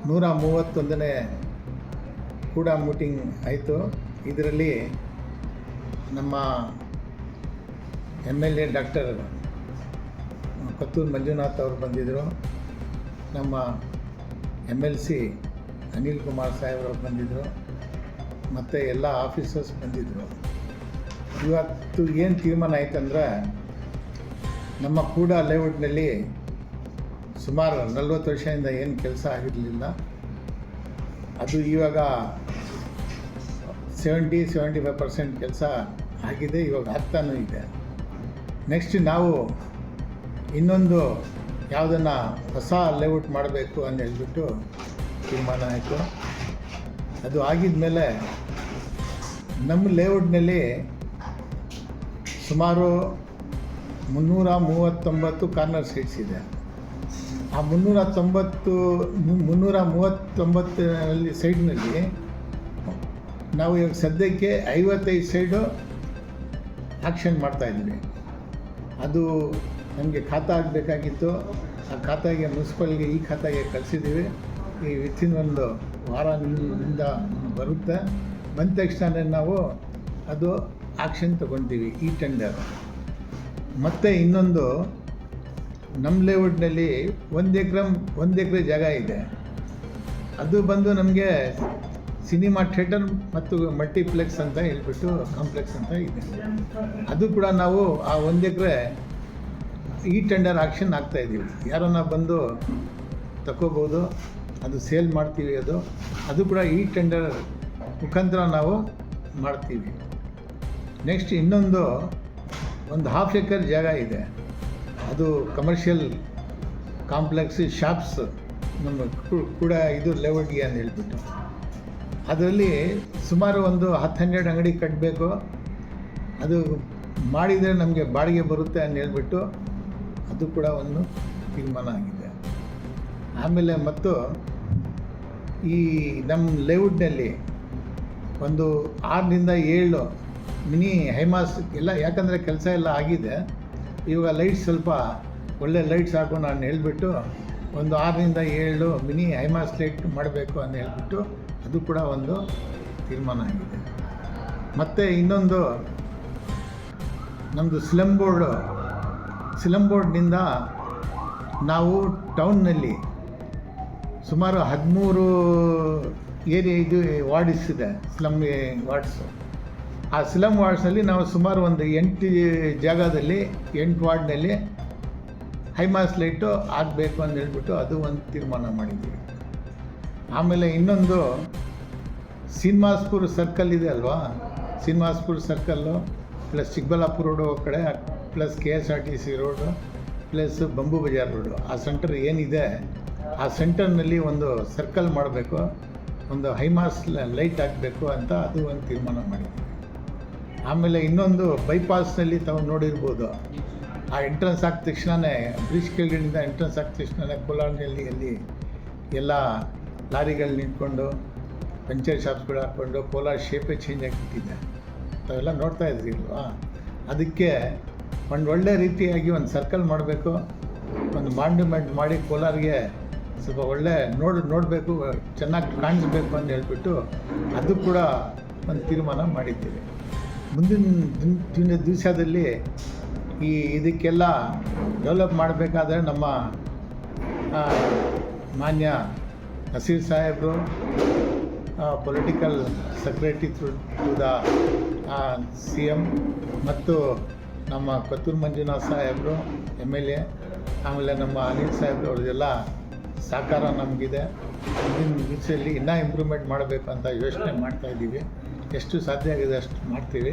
131ನೇ ಕೂಡ ಮೀಟಿಂಗ್ ಆಯಿತು. ಇದರಲ್ಲಿ ನಮ್ಮ MLA ಡಾಕ್ಟರ್ ಕೊತ್ತೂರು ಮಂಜುನಾಥ್ ಅವರು ಬಂದಿದ್ದರು. ನಮ್ಮ MLC ಅನಿಲ್ ಕುಮಾರ್ ಸಾಹೇಬ್ರವ್ರು ಬಂದಿದ್ದರು. ಮತ್ತು ಎಲ್ಲ ಆಫೀಸರ್ಸ್ ಬಂದಿದ್ದರು. ಇವತ್ತು ಏನು ತೀರ್ಮಾನ ಆಯ್ತಂದ್ರೆ, ನಮ್ಮ ಕೂಡ ಲೇಔಟ್ನಲ್ಲಿ ಸುಮಾರು 40 ವರ್ಷದಿಂದ ಏನು ಕೆಲಸ ಆಗಿರಲಿಲ್ಲ, ಅದು ಇವಾಗ 70-75% ಕೆಲಸ ಆಗಿದೆ, ಇವಾಗ ಆಗ್ತಾನೂ ಇದೆ. ನೆಕ್ಸ್ಟ್ ನಾವು ಇನ್ನೊಂದು ಯಾವುದನ್ನು ಹೊಸ ಲೇಔಟ್ ಮಾಡಬೇಕು ಅಂತ ಹೇಳ್ಬಿಟ್ಟು ತೀರ್ಮಾನ ಆಯಿತು. ಅದು ಆಗಿದ ಮೇಲೆ ನಮ್ಮ ಲೇಔಟ್ನಲ್ಲಿ ಸುಮಾರು 339 ಕಾರ್ನರ್ ಸೈಟ್ಸ್ ಇದೆ. ಆ 339 ಸೈಡ್ನಲ್ಲಿ ನಾವು ಇವಾಗ ಸದ್ಯಕ್ಕೆ 55 ಸೈಡು ಆಕ್ಷನ್ ಮಾಡ್ತಾಯಿದ್ವಿ. ಅದು ನಮಗೆ ಖಾತಾ ಆಗಬೇಕಾಗಿತ್ತು. ಆ ಖಾತೆಗೆ ಮುನ್ಸಿಪಲ್ಗೆ ಈ ಖಾತೆಗೆ ಕಳಿಸಿದ್ದೀವಿ. ಈ ವಿತಿನ್ ಒಂದು ವಾರದಿಂದ ಬರುತ್ತೆ. ಬಂದ ತಕ್ಷಣ ನಾವು ಅದು ಆಕ್ಷನ್ ತೊಗೊಳ್ತೀವಿ, ಈ ಟೆಂಡರ್. ಮತ್ತು ಇನ್ನೊಂದು, ನಮ್ಮ ಲೇಔಟ್ನಲ್ಲಿ 1 ಎಕರೆ ಜಾಗ ಇದೆ. ಅದು ಬಂದು ನಮಗೆ ಸಿನಿಮಾ ಥಿಯೇಟರ್ ಮತ್ತು ಮಲ್ಟಿಪ್ಲೆಕ್ಸ್ ಅಂತ ಹೇಳ್ಬಿಟ್ಟು ಕಾಂಪ್ಲೆಕ್ಸ್ ಅಂತ ಇದೆ. ಅದು ಕೂಡ ನಾವು ಆ 1 ಎಕರೆ ಈ ಟೆಂಡರ್ ಆಕ್ಷನ್ ಆಗ್ತಾಯಿದ್ದೀವಿ. ಯಾರನ್ನ ಬಂದು ತಗೋಬೋದು, ಅದು ಸೇಲ್ ಮಾಡ್ತೀವಿ. ಅದು ಕೂಡ ಈ ಟೆಂಡರ್ ಮುಖಾಂತರ ನಾವು ಮಾಡ್ತೀವಿ. ನೆಕ್ಸ್ಟ್ ಇನ್ನೊಂದು 1/2 ಎಕರೆ ಜಾಗ ಇದೆ. ಅದು ಕಮರ್ಷಿಯಲ್ ಕಾಂಪ್ಲೆಕ್ಸ್, ಶಾಪ್ಸ್ ನಮ್ಮ ಕೂಡ ಇದು ಲೇಔಟ್ಗೆ ಅಂತ ಹೇಳ್ಬಿಟ್ಟು ಅದರಲ್ಲಿ ಸುಮಾರು ಒಂದು 10-12 ಅಂಗಡಿ ಕಟ್ಟಬೇಕು. ಅದು ಮಾಡಿದರೆ ನಮಗೆ ಬಾಡಿಗೆ ಬರುತ್ತೆ ಅಂತ ಹೇಳ್ಬಿಟ್ಟು ಅದು ಕೂಡ ಒಂದು ತೀರ್ಮಾನ ಆಗಿದೆ. ಆಮೇಲೆ ಮತ್ತು ಈ ನಮ್ಮ ಲೇಔಟ್ನಲ್ಲಿ ಒಂದು 6-7 ಮಿನಿ ಹೈಮಾಸ್ ಎಲ್ಲ, ಯಾಕಂದರೆ ಕೆಲಸ ಎಲ್ಲ ಆಗಿದೆ. ಇವಾಗ ಲೈಟ್ಸ್ ಸ್ವಲ್ಪ ಒಳ್ಳೆ ಲೈಟ್ಸ್ ಹಾಕೊಂಡು ನಾನು ಹೇಳ್ಬಿಟ್ಟು ಒಂದು 6-7 ಮಿನಿ ಹೈಮಾಸ್ ಲೈಟ್ ಮಾಡಬೇಕು ಅಂತ ಹೇಳ್ಬಿಟ್ಟು ಅದು ಕೂಡ ಒಂದು ತೀರ್ಮಾನ ಆಗಿದೆ. ಮತ್ತು ಇನ್ನೊಂದು, ನಮ್ಮದು ಸ್ಲಮ್ ಬೋರ್ಡ್ನಿಂದ ನಾವು ಟೌನ್ನಲ್ಲಿ ಸುಮಾರು 13 ಇದು ವಾರ್ಡ್ಸ್ ಇದೆ, ಸ್ಲಮ್ ವಾರ್ಡ್ಸು. ಆ ಸ್ಲಮ್ ವಾರ್ಡ್ಸಲ್ಲಿ ನಾವು ಸುಮಾರು ಒಂದು 8 ಜಾಗದಲ್ಲಿ 8 ವಾರ್ಡ್ನಲ್ಲಿ ಹೈಮಾಸ್ ಲೈಟು ಆಗಬೇಕು ಅಂತ ಹೇಳ್ಬಿಟ್ಟು ಅದು ಒಂದು ತೀರ್ಮಾನ ಮಾಡಿದ್ದೀವಿ. ಆಮೇಲೆ ಇನ್ನೊಂದು, ಶ್ರೀನಿವಾಸ್ಪುರ ಸರ್ಕಲ್ ಇದೆ ಅಲ್ವಾ, Srinivaspura circle plus Chikkaballapura road ಕಡೆ, plus KSRTC road, plus Bambu Bazaar road, ಆ ಸೆಂಟರ್ ಏನಿದೆ ಆ ಸೆಂಟರ್ನಲ್ಲಿ ಒಂದು ಸರ್ಕಲ್ ಮಾಡಬೇಕು, ಒಂದು ಹೈಮಾಸ್ ಲೈಟ್ ಹಾಕಬೇಕು ಅಂತ ಅದು ಒಂದು ತೀರ್ಮಾನ ಮಾಡಿದ್ದೀವಿ. ಆಮೇಲೆ ಇನ್ನೊಂದು, ಬೈಪಾಸ್ನಲ್ಲಿ ತಾವು ನೋಡಿರ್ಬೋದು, ಆ ಎಂಟ್ರೆನ್ಸ್ ಆಗಿದ ತಕ್ಷಣವೇ ಬ್ರಿಡ್ಜ್ ಕೆಳಗಡೆಯಿಂದ ಎಂಟ್ರೆನ್ಸ್ ಆಗಿದ ತಕ್ಷಣವೇ ಕೋಲಾರ್ನಲ್ಲಿ ಅಲ್ಲಿ ಎಲ್ಲ ಲಾರಿಗಳು ನಿಂತ್ಕೊಂಡು ಪಂಚರ್ ಶಾಪ್ಸ್ಗಳು ಹಾಕ್ಕೊಂಡು ಕೋಲಾರ ಶೇಪೇ ಚೇಂಜ್ ಆಗಿಬಿಟ್ಟಿದೆ. ತಾವೆಲ್ಲ ನೋಡ್ತಾ ಇದ್ರಿ ಅಲ್ವಾ? ಅದಕ್ಕೆ ಒಂದು ಒಳ್ಳೆ ರೀತಿಯಾಗಿ ಒಂದು ಸರ್ಕಲ್ ಮಾಡಬೇಕು, ಒಂದು ಮಾನ್ಯುಮೆಂಟ್ ಮಾಡಿ ಕೋಲಾರಿಗೆ ಸ್ವಲ್ಪ ಒಳ್ಳೆ ನೋಡಬೇಕು, ಚೆನ್ನಾಗಿ ಕಾಣಿಸ್ಬೇಕು ಅಂತ ಹೇಳ್ಬಿಟ್ಟು ಅದು ಕೂಡ ಒಂದು ತೀರ್ಮಾನ ಮಾಡಿದ್ದೀವಿ. ಮುಂದಿನ ದಿವಸದಲ್ಲಿ ಇದಕ್ಕೆಲ್ಲ ಡೆವಲಪ್ ಮಾಡಬೇಕಾದ್ರೆ ನಮ್ಮ ಮಾನ್ಯ ನಸೀರ್ ಸಾಹೇಬರು, political secretary to the CM, ಮತ್ತು ನಮ್ಮ ಕೊತ್ತೂರು ಮಂಜುನಾಥ್ ಸಾಹೇಬರು MLA, ಆಮೇಲೆ ನಮ್ಮ ಅನಿಲ್ ಸಾಹೇಬರು, ಅವ್ರದ್ದೆಲ್ಲ ಸಹಕಾರ ನಮಗಿದೆ. ಮುಂದಿನ ದಿವಸದಲ್ಲಿ ಇನ್ನೂ ಇಂಪ್ರೂವ್ಮೆಂಟ್ ಮಾಡಬೇಕು ಅಂತ ಯೋಚನೆ ಮಾಡ್ತಾಯಿದ್ದೀವಿ. ಎಷ್ಟು ಸಾಧ್ಯ ಆಗಿದೆ ಅಷ್ಟು ಮಾಡ್ತೀವಿ.